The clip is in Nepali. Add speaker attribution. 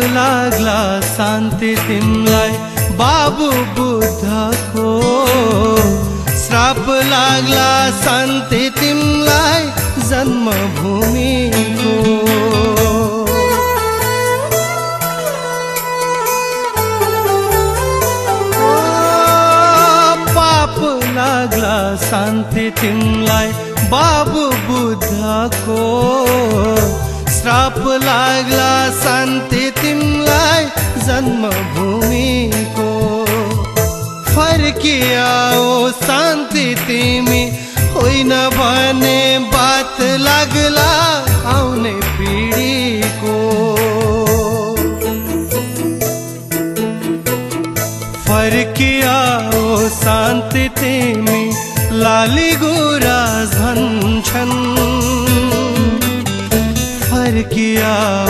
Speaker 1: लाग्ला शान्ति तिमलाई बाबु बुद्धको, श्राप लाग्ला शान्ति तिमलाई जन्मभूमिको। पाप लाग्ला शान्ति तिमलाई बाबु बुद्धको, श्राप लाग्ला शान्ति तिमलाई जन्मभूमिको। फर्किआओ शान्ति तिमी, होइन भने बात लाग्ला आउने पिढीको। फर्किआओ शान्ति तिमी, लाली गुराँस भन्छन्। फर्किआओ